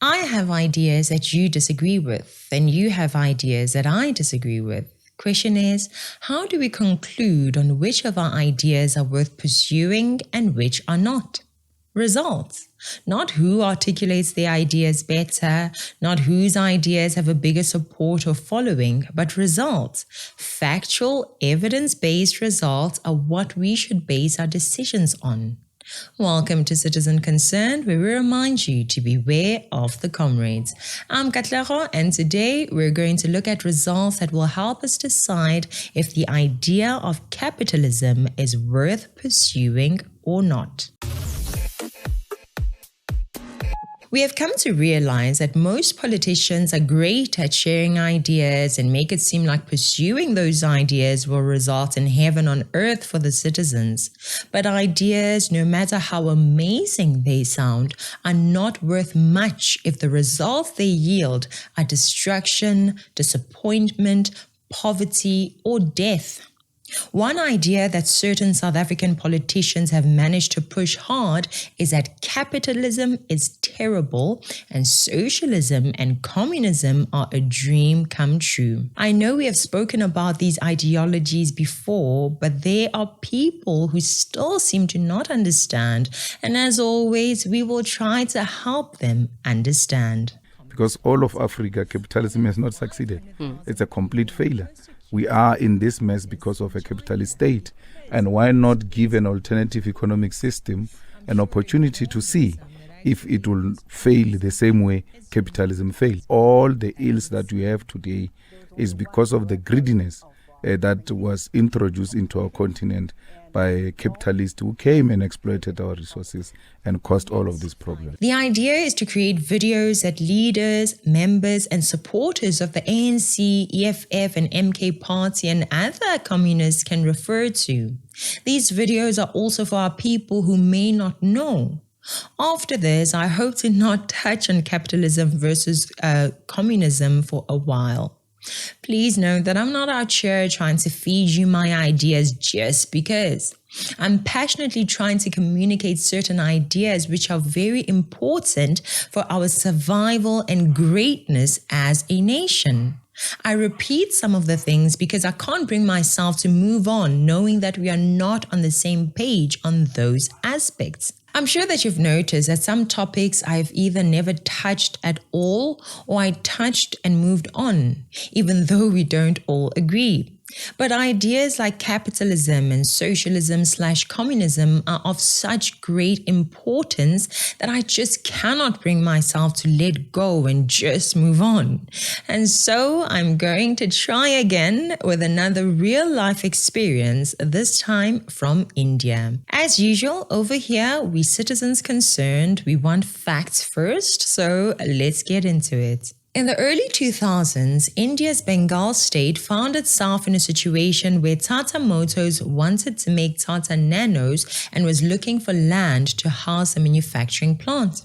I have ideas that you disagree with, and you have ideas that I disagree with. Question is, how do we conclude on which of our ideas are worth pursuing and which are not? Results. Not who articulates their ideas better, not whose ideas have a bigger support or following, but results. Factual, evidence-based results are what we should base our decisions on. Welcome to Citizen Concerned, where we remind you to beware of the comrades. I'm Katlego, and today we're going to look at results that will help us decide if the idea of capitalism is worth pursuing or not. We have come to realize that most politicians are great at sharing ideas and make it seem like pursuing those ideas will result in heaven on earth for the citizens. But ideas, no matter how amazing they sound, are not worth much if the results they yield are destruction, disappointment, poverty, or death. One idea that certain South African politicians have managed to push hard is that capitalism is terrible and socialism and communism are a dream come true. I know we have spoken about these ideologies before, but there are people who still seem to not understand, and as always, we will try to help them understand. Because all of Africa, capitalism has not succeeded. It's a complete failure. We are in this mess because of a capitalist state. And why not give an alternative economic system an opportunity to see if it will fail the same way capitalism failed? All the ills that we have today is because of the greediness that was introduced into our continent by capitalists who came and exploited our resources and caused all of these problems. The idea is to create videos that leaders, members, and supporters of the ANC, EFF, and MK Party and other communists can refer to. These videos are also for our people who may not know. After this, I hope to not touch on capitalism versus communism for a while. Please note that I'm not out here trying to feed you my ideas just because. I'm passionately trying to communicate certain ideas which are very important for our survival and greatness as a nation. I repeat some of the things because I can't bring myself to move on knowing that we are not on the same page on those aspects. I'm sure that you've noticed that some topics I've either never touched at all or I touched and moved on, even though we don't all agree. But ideas like capitalism and socialism/communism are of such great importance that I just cannot bring myself to let go and just move on. And so I'm going to try again with another real-life experience, this time from India. As usual, over here, we citizens concerned, we want facts first, so let's get into it. In the early 2000s, India's Bengal state found itself in a situation where Tata Motors wanted to make Tata Nanos and was looking for land to house a manufacturing plant.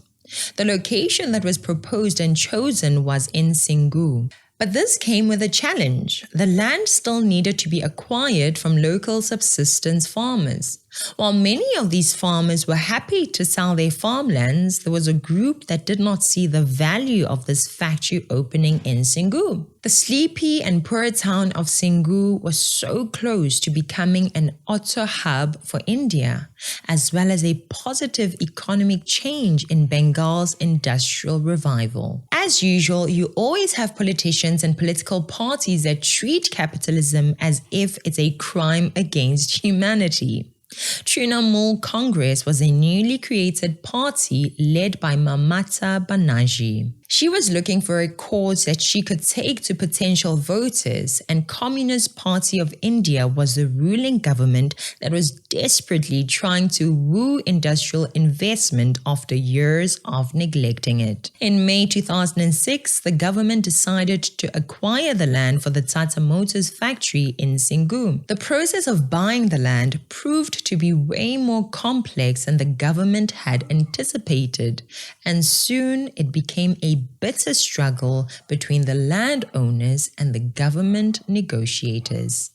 The location that was proposed and chosen was in Singur. But this came with a challenge. The land still needed to be acquired from local subsistence farmers. While many of these farmers were happy to sell their farmlands, there was a group that did not see the value of this factory opening in Singur. The sleepy and poor town of Singur was so close to becoming an auto hub for India, as well as a positive economic change in Bengal's industrial revival. As usual, you always have politicians and political parties that treat capitalism as if it's a crime against humanity. Trinamool Congress was a newly created party led by Mamata Banerjee. She was looking for a cause that she could take to potential voters, and Communist Party of India was the ruling government that was desperately trying to woo industrial investment after years of neglecting it. In May 2006, the government decided to acquire the land for the Tata Motors factory in Singur. The process of buying the land proved to be way more complex than the government had anticipated, and soon it became a bitter struggle between the landowners and the government negotiators.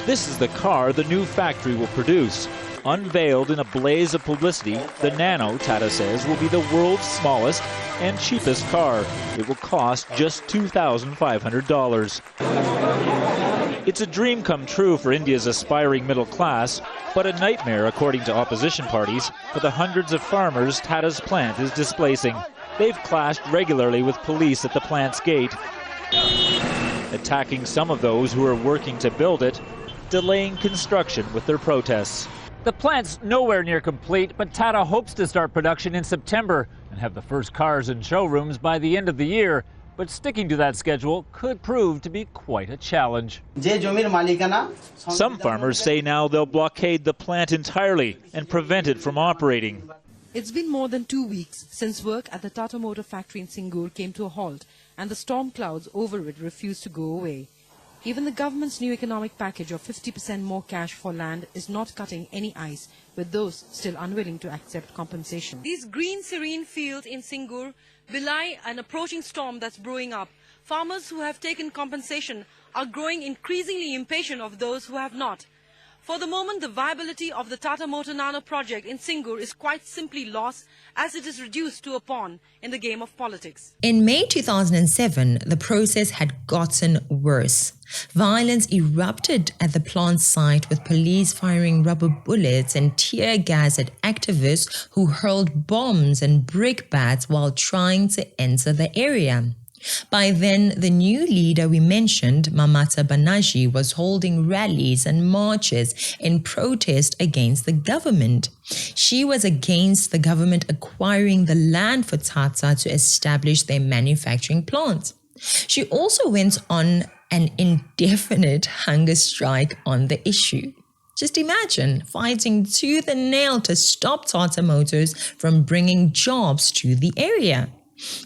This is the car the new factory will produce. Unveiled in a blaze of publicity, the Nano, Tata says, will be the world's smallest and cheapest car. It will cost just $2,500. It's a dream come true for India's aspiring middle class, but a nightmare, according to opposition parties, for the hundreds of farmers Tata's plant is displacing. They've clashed regularly with police at the plant's gate, attacking some of those who are working to build it, delaying construction with their protests. The plant's nowhere near complete, but Tata hopes to start production in September and have the first cars in showrooms by the end of the year. But sticking to that schedule could prove to be quite a challenge. Some farmers say now they'll blockade the plant entirely and prevent it from operating. It's been more than 2 weeks since work at the Tata Motor factory in Singur came to a halt, and the storm clouds over it refuse to go away. Even the government's new economic package of 50% more cash for land is not cutting any ice, with those still unwilling to accept compensation. These green, serene fields in Singur belie an approaching storm that's brewing up. Farmers who have taken compensation are growing increasingly impatient of those who have not. For the moment, the viability of the Tata Motor Nano project in Singur is quite simply lost, as it is reduced to a pawn in the game of politics. In May 2007, the process had gotten worse. Violence erupted at the plant site, with police firing rubber bullets and tear gas at activists who hurled bombs and brickbats while trying to enter the area. By then, the new leader we mentioned, Mamata Banerjee, was holding rallies and marches in protest against the government. She was against the government acquiring the land for Tata to establish their manufacturing plant. She also went on an indefinite hunger strike on the issue. Just imagine fighting tooth and nail to stop Tata Motors from bringing jobs to the area.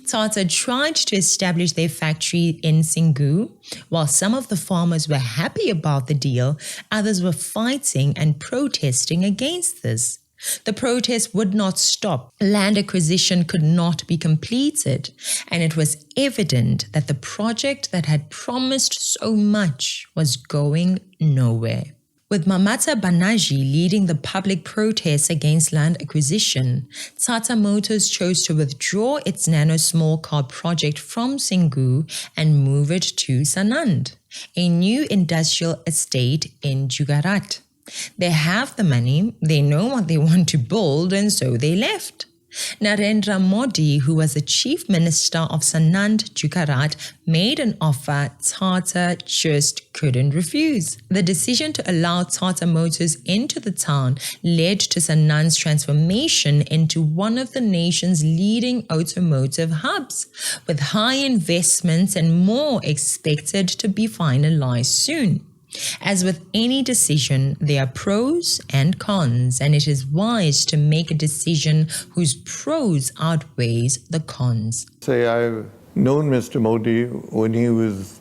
Tata tried to establish their factory in Singur. While some of the farmers were happy about the deal, others were fighting and protesting against this. The protest would not stop. Land acquisition could not be completed, and it was evident that the project that had promised so much was going nowhere. With Mamata Banerjee leading the public protests against land acquisition, Tata Motors chose to withdraw its nano small car project from Singur and move it to Sanand, a new industrial estate in Gujarat. They have the money, they know what they want to build, and so they left. Narendra Modi, who was the chief minister of Sanand, Gujarat, made an offer Tata just couldn't refuse. The decision to allow Tata Motors into the town led to Sanand's transformation into one of the nation's leading automotive hubs, with high investments and more expected to be finalized soon. As with any decision, there are pros and cons, and it is wise to make a decision whose pros outweighs the cons. I've known Mr. Modi when he was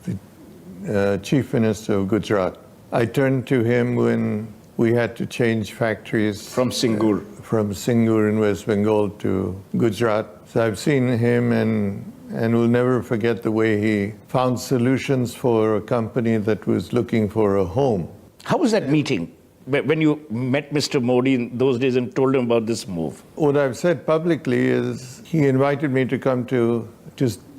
the Chief Minister of Gujarat. I turned to him when we had to change factories from Singur in West Bengal to Gujarat. So I've seen him and will never forget the way he found solutions for a company that was looking for a home. How was that meeting when you met Mr. Modi in those days and told him about this move? What I've said publicly is he invited me to come to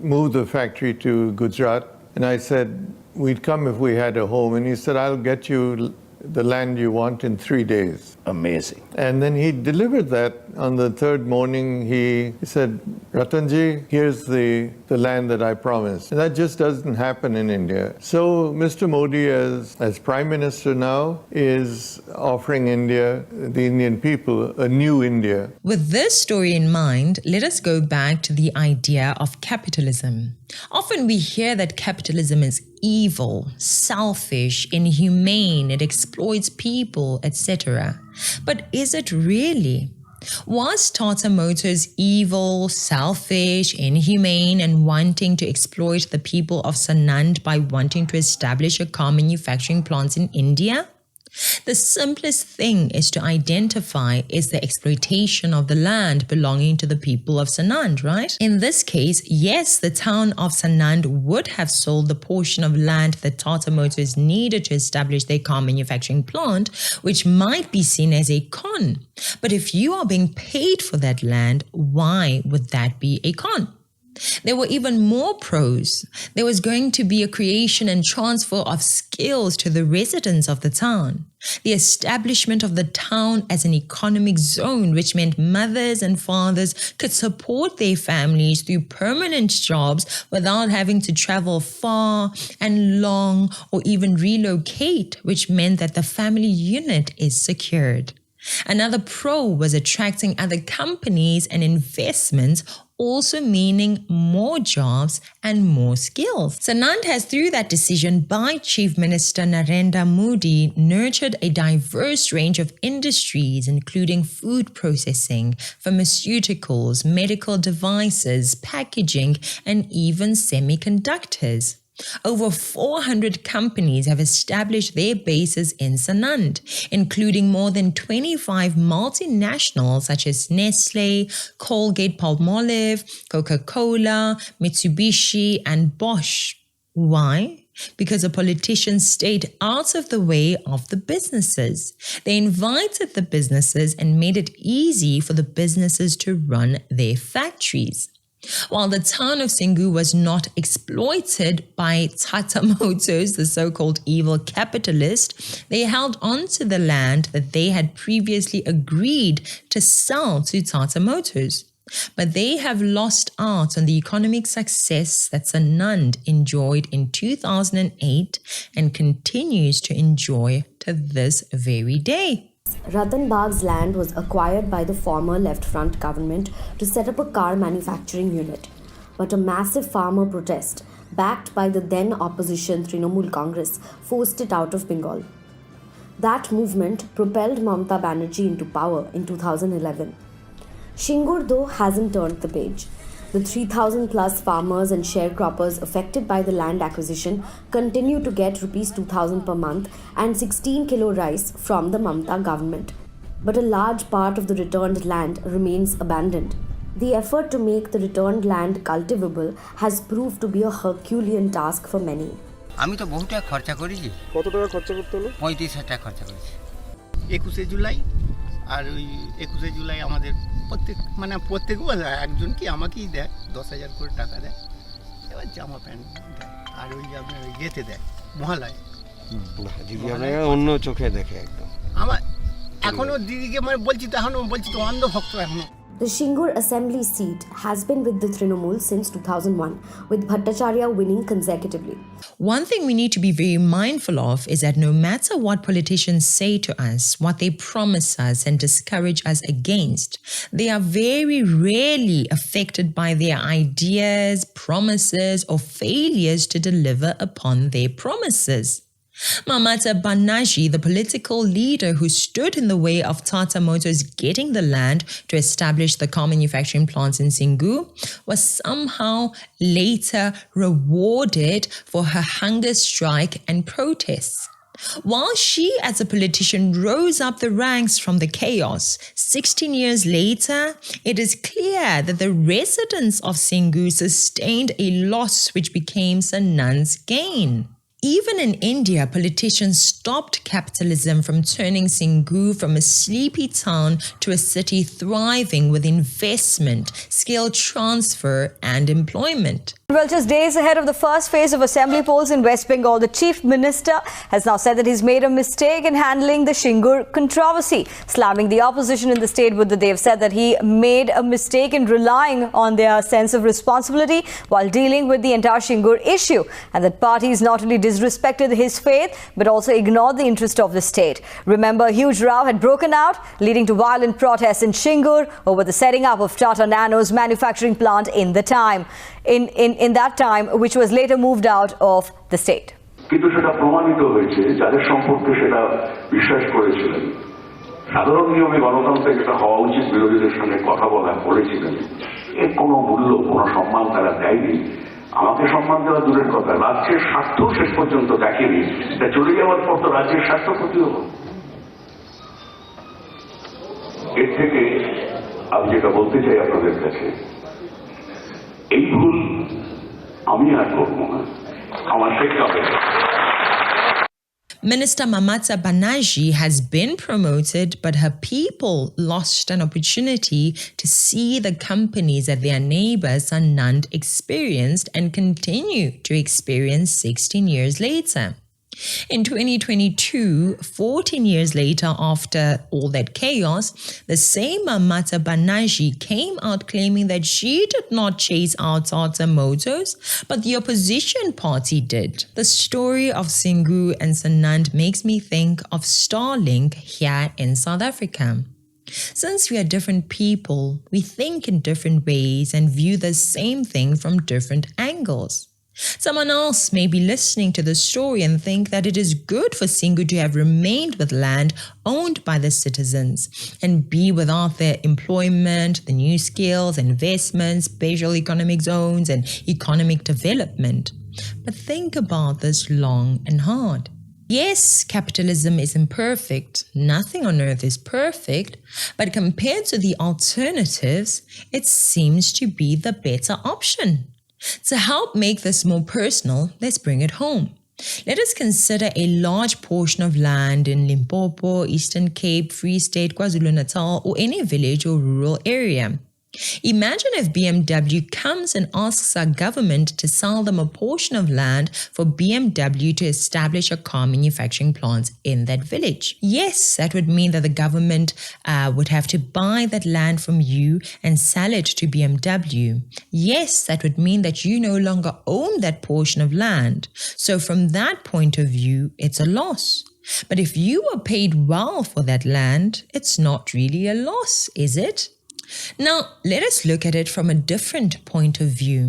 move the factory to Gujarat. And I said, we'd come if we had a home. And he said, I'll get you the land you want in 3 days. Amazing. And then he delivered that on the third morning. He said, Ratanji, here's the land that I promised. And that just doesn't happen in India. So Mr. Modi, as Prime Minister now, is offering India, the Indian people, a new India. With this story in mind, let us go back to the idea of capitalism. Often we hear that capitalism is evil, selfish, inhumane, it exploits people, etc. But is it really? Was Tata Motors evil, selfish, inhumane, and wanting to exploit the people of Sanand by wanting to establish a car manufacturing plant in India? The simplest thing is to identify is the exploitation of the land belonging to the people of Sanand, right? In this case, yes, the town of Sanand would have sold the portion of land that Tata Motors needed to establish their car manufacturing plant, which might be seen as a con. But if you are being paid for that land, why would that be a con? There were even more pros. There was going to be a creation and transfer of skills to the residents of the town. The establishment of the town as an economic zone, which meant mothers and fathers could support their families through permanent jobs without having to travel far and long or even relocate, which meant that the family unit is secured. Another pro was attracting other companies and investments, also meaning more jobs and more skills. Sanand has, through that decision by Chief Minister Narendra Modi, nurtured a diverse range of industries, including food processing, pharmaceuticals, medical devices, packaging, and even semiconductors. Over 400 companies have established their bases in Sanand, including more than 25 multinationals such as Nestle, Colgate-Palmolive, Coca-Cola, Mitsubishi, and Bosch. Why? Because the politicians stayed out of the way of the businesses. They invited the businesses and made it easy for the businesses to run their factories. While the town of Singur was not exploited by Tata Motors, the so-called evil capitalist, they held on to the land that they had previously agreed to sell to Tata Motors. But they have lost out on the economic success that Sanand enjoyed in 2008 and continues to enjoy to this very day. Ratan Bagh's land was acquired by the former Left Front government to set up a car manufacturing unit. But a massive farmer protest, backed by the then opposition Trinamool Congress, forced it out of Bengal. That movement propelled Mamata Banerjee into power in 2011. Singur, though, hasn't turned the page. The 3,000 plus farmers and sharecroppers affected by the land acquisition continue to get Rs 2,000 per month and 16 kilo rice from the Mamata government. But a large part of the returned land remains abandoned. The effort to make the returned land cultivable has proved to be a Herculean task for many. আমি তো বহু টাকা খরচা করেছি। কত টাকা খরচা করতে হলো? 35,000 টাকা খরচা করেছি। 21 জুলাই আর ওই 21 জুলাই আমাদের প্রত্যেক একজন কি আমাকেই দেয় 10,000 করে টাকা দেয়। এবার জামা প্যান্ট দেয় আর ওই আপনার ওই যেতে দেয় মহালয়। দিদি আপনাকে অন্য চোখে দেখে একদম। আমার এখনো দিদিকে বলছি তো এখনো বলছি তো অন্ধ ভক্ত এখনো। The Singur assembly seat has been with the Trinamool since 2001, with Bhattacharya winning consecutively. One thing we need to be very mindful of is that no matter what politicians say to us, what they promise us and discourage us against, they are very rarely affected by their ideas, promises, or failures to deliver upon their promises. Mamata, the political leader who stood in the way of Tata Motors getting the land to establish the car manufacturing plants in Singur, was somehow later rewarded for her hunger strike and protests. While she, as a politician, rose up the ranks from the chaos, 16 years later, it is clear that the residents of Singur sustained a loss which became Sanand's gain. Even in India, politicians stopped capitalism from turning Singur from a sleepy town to a city thriving with investment, skill transfer, and employment. Well, just days ahead of the first phase of assembly polls in West Bengal, the Chief Minister has now said that he's made a mistake in handling the Singur controversy, slamming the opposition in the state. But they have said that he made a mistake in relying on their sense of responsibility while dealing with the entire Singur issue, and that parties not only disrespected his faith but also ignored the interest of the state. Remember, a huge row had broken out, leading to violent protests in Singur over the setting up of Tata Nano's manufacturing plant in that time, which was later moved out of the state. কিন্তু সেটা প্রমাণিত হয়েছে যাদের সম্পর্কে সেটা বিশ্বাস করেছিলেন সাধারণ নিয়মে গণতন্ত্রে যেটা হওয়া উচিত বিরোধীদের সঙ্গে কথা বলা বলেছিলেন এর কোনো মূল্য কোনো সম্মান তারা দেয়নি আমাকে সম্মান দেওয়া দূরের কথা, রাজ্যের স্বার্থ শেষ পর্যন্ত দেখেনি। তা চলে যাওয়ার পর তো রাজ্যের স্বার্থ ক্ষতি হলো। এর থেকে আমি যেটা বলতে চাই আপনাদের কাছে, এই ভুল আমি আর করবো না, আমার শিখতে হবে। Minister Mamata Banerjee has been promoted, but her people lost an opportunity to see the companies that their neighbors Sanand experienced and continue to experience 16 years later. In 2022, 14 years later, after all that chaos, the same Mamata Banerjee came out claiming that she did not chase out Tata Motors, but the opposition party did. The story of Singur and Sanand makes me think of Starlink here in South Africa. Since we are different people, we think in different ways and view the same thing from different angles. Someone else may be listening to the story and think that it is good for Singur to have remained with land owned by the citizens and be without their employment, the new skills, investments, special economic zones, and economic development. But think about this long and hard. Yes, capitalism is imperfect. Nothing on earth is perfect. But compared to the alternatives, it seems to be the better option. To help make this more personal, let's bring it home. Let us consider a large portion of land in Limpopo, Eastern Cape, Free State, KwaZulu-Natal, or any village or rural area. Imagine if BMW comes and asks our government to sell them a portion of land for BMW to establish a car manufacturing plant in that village. Yes, that would mean that the government would have to buy that land from you and sell it to BMW. Yes, that would mean that you no longer own that portion of land. So from that point of view, it's a loss. But if you were paid well for that land, it's not really a loss, is it? Now, let us look at it from a different point of view.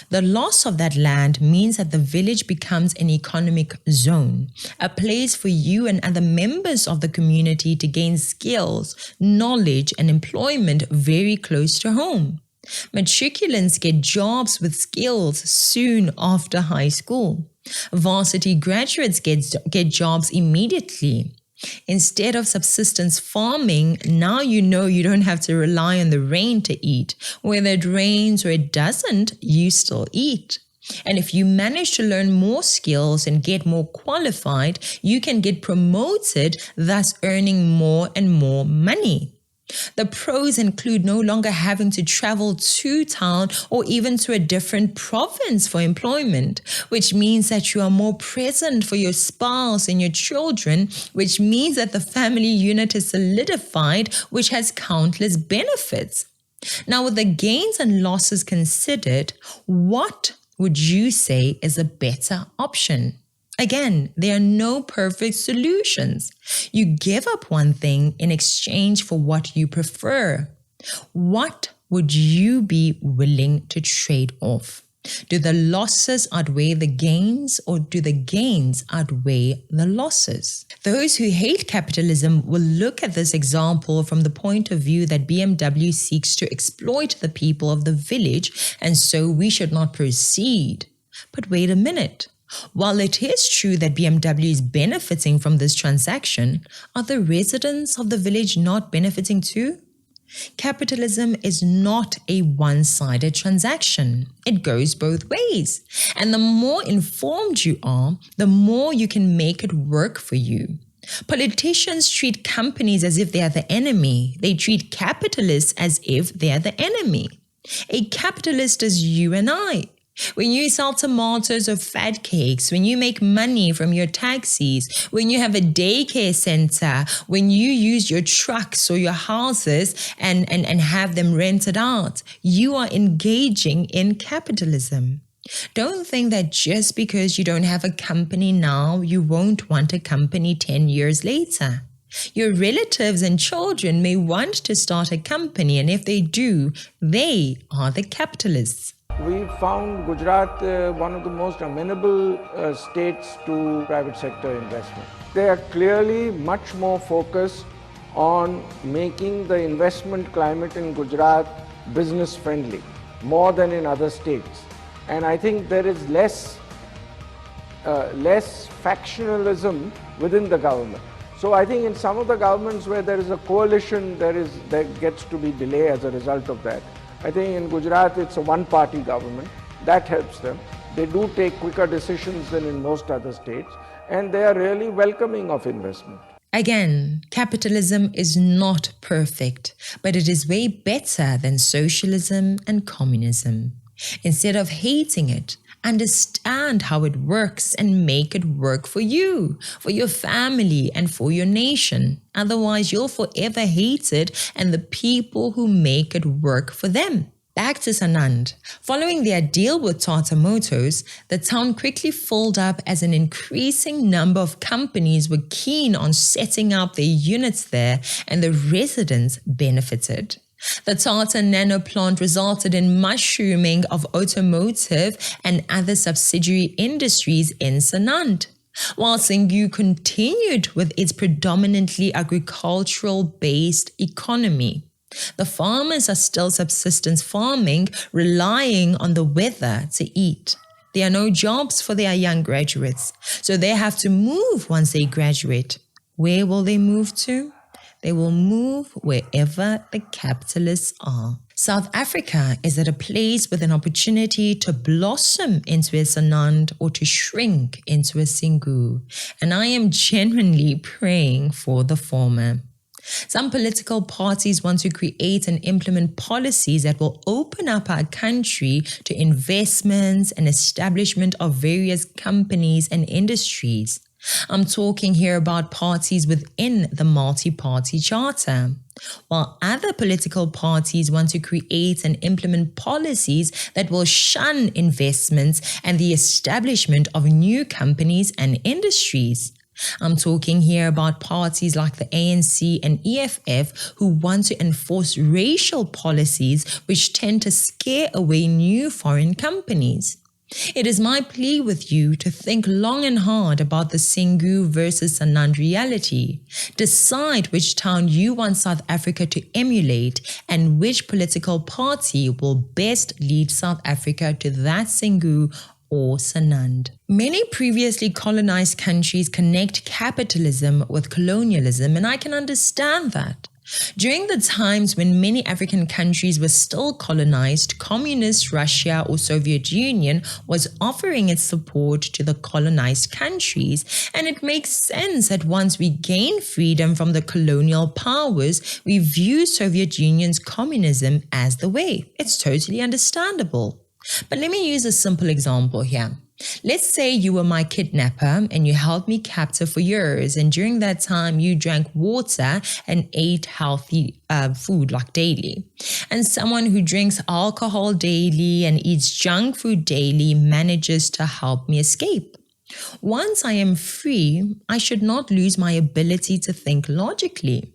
The loss of that land means that the village becomes an economic zone, a place for you and other members of the community to gain skills, knowledge, and employment very close to home. Matriculants get jobs with skills soon after high school. Varsity graduates get jobs immediately. Instead of subsistence farming, now you know you don't have to rely on the rain to eat. Whether it rains or it doesn't, you still eat. And if you manage to learn more skills and get more qualified, you can get promoted, thus earning more and more money. The pros include no longer having to travel to town or even to a different province for employment, which means that you are more present for your spouse and your children, which means that the family unit is solidified, which has countless benefits. Now, with the gains and losses considered, what would you say is a better option? Again, there are no perfect solutions. You give up one thing in exchange for what you prefer. What would you be willing to trade off? Do the losses outweigh the gains, or do the gains outweigh the losses? Those who hate capitalism will look at this example from the point of view that BMW seeks to exploit the people of the village, and so we should not proceed. But wait a minute. While it is true that BMW is benefiting from this transaction, are the residents of the village not benefiting too? Capitalism is not a one-sided transaction. It goes both ways. And the more informed you are, the more you can make it work for you. Politicians treat companies as if they are the enemy. They treat capitalists as if they are the enemy. A capitalist is you and I. When you sell tomatoes or fat cakes, when you make money from your taxis, when you have a daycare center, when you use your trucks or your houses and have them rented out, you are engaging in capitalism. Don't think that just because you don't have a company now, you won't want a company 10 years later. Your relatives and children may want to start a company, and if they do, they are the capitalists. We found Gujarat one of the most amenable states to private sector investment. They are clearly much more focused on making the investment climate in Gujarat business friendly, more than in other states. And I think there is less factionalism within the government. So I think in some of the governments where there is a coalition, there gets to be delay as a result of that. I think in Gujarat it's a one-party government. That helps them. They do take quicker decisions than in most other states, and they are really welcoming of investment. Again, capitalism is not perfect, but it is way better than socialism and communism. Instead of hating it, understand how it works and make it work for you, for your family, and for your nation. Otherwise, you'll forever hate it and the people who make it work for them. Back to Sanand. Following their deal with Tata Motors, the town quickly filled up as an increasing number of companies were keen on setting up their units there, and the residents benefited. The Tata Nano plant resulted in mushrooming of automotive and other subsidiary industries in Sanand, while Singur continued with its predominantly agricultural-based economy. The farmers are still subsistence farming, relying on the weather to eat. There are no jobs for their young graduates, so they have to move once they graduate. Where will they move to? They will move wherever the capitalists are. South Africa is at a place with an opportunity to blossom into a Sanand or to shrink into a Singur, and I am genuinely praying for the former. Some political parties want to create and implement policies that will open up our country to investments and establishment of various companies and industries. I'm talking here about parties within the multi-party charter, while other political parties want to create and implement policies that will shun investments and the establishment of new companies and industries. I'm talking here about parties like the ANC and EFF who want to enforce racial policies which tend to scare away new foreign companies. It is my plea with you to think long and hard about the Singur versus Sanand reality. Decide which town you want South Africa to emulate and which political party will best lead South Africa to that Singur or Sanand. Many previously colonized countries connect capitalism with colonialism, and I can understand that. During the times when many African countries were still colonized, communist Russia or Soviet Union was offering its support to the colonized countries, and it makes sense that once we gain freedom from the colonial powers, we view Soviet Union's communism as the way. It's totally understandable. But let me use a simple example here. Let's say you were my kidnapper and you held me captive for years, and during that time you drank water and ate healthy food like daily. And someone who drinks alcohol daily and eats junk food daily manages to help me escape. Once I am free, I should not lose my ability to think logically.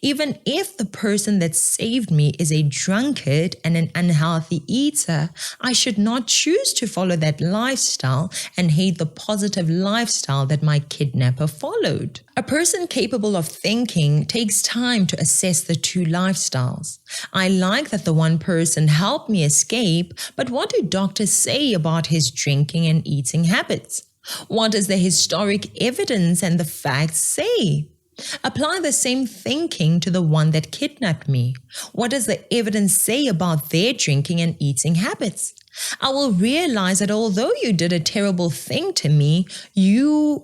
Even if the person that saved me is a drunkard and an unhealthy eater, I should not choose to follow that lifestyle and hate the positive lifestyle that my kidnapper followed. A person capable of thinking takes time to assess the two lifestyles. I like that the one person helped me escape, but what do doctors say about his drinking and eating habits? What does the historic evidence and the facts say? Apply the same thinking to the one that kidnapped me. What does the evidence say about their drinking and eating habits? I will realize that although you did a terrible thing to me, you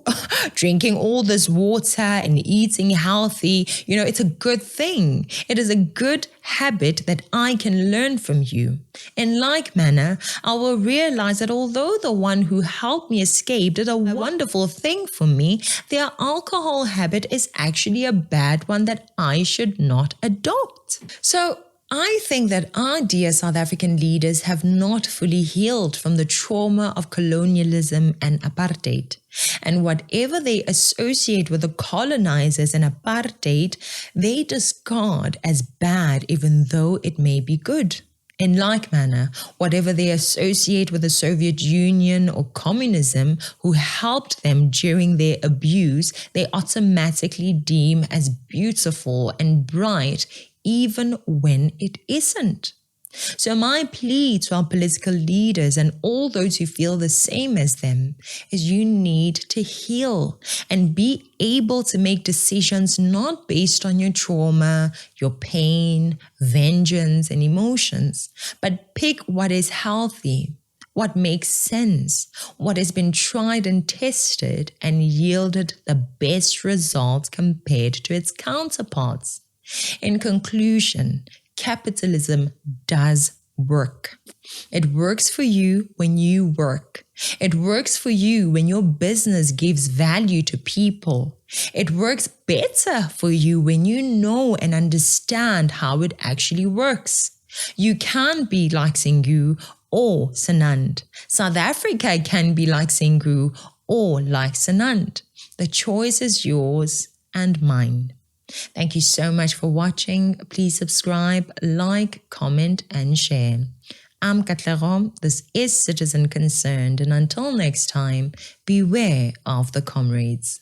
drinking all this water and eating healthy, it's a good thing. It is a good habit that I can learn from you. In like manner, I will realize that although the one who helped me escape did a wonderful thing for me, their alcohol habit is actually a bad one that I should not adopt. So, I think that our dear South African leaders have not fully healed from the trauma of colonialism and apartheid. And whatever they associate with the colonizers and apartheid, they discard as bad even though it may be good. In like manner, whatever they associate with the Soviet Union or communism who helped them during their abuse, they automatically deem as beautiful and bright even when it isn't. So my plea to our political leaders and all those who feel the same as them is you need to heal and be able to make decisions not based on your trauma, your pain, vengeance, and emotions, but pick what is healthy, what makes sense, what has been tried and tested and yielded the best results compared to its counterparts. In conclusion, capitalism does work. It works for you when you work. It works for you when your business gives value to people. It works better for you when you know and understand how it actually works. You can be like Singur or Sanand. South Africa can be like Singur or like Sanand. The choice is yours and mine. Thank you so much for watching. Please subscribe, like, comment, and share. I'm Katlerom. This is Citizen Concerned. And until next time, beware of the comrades.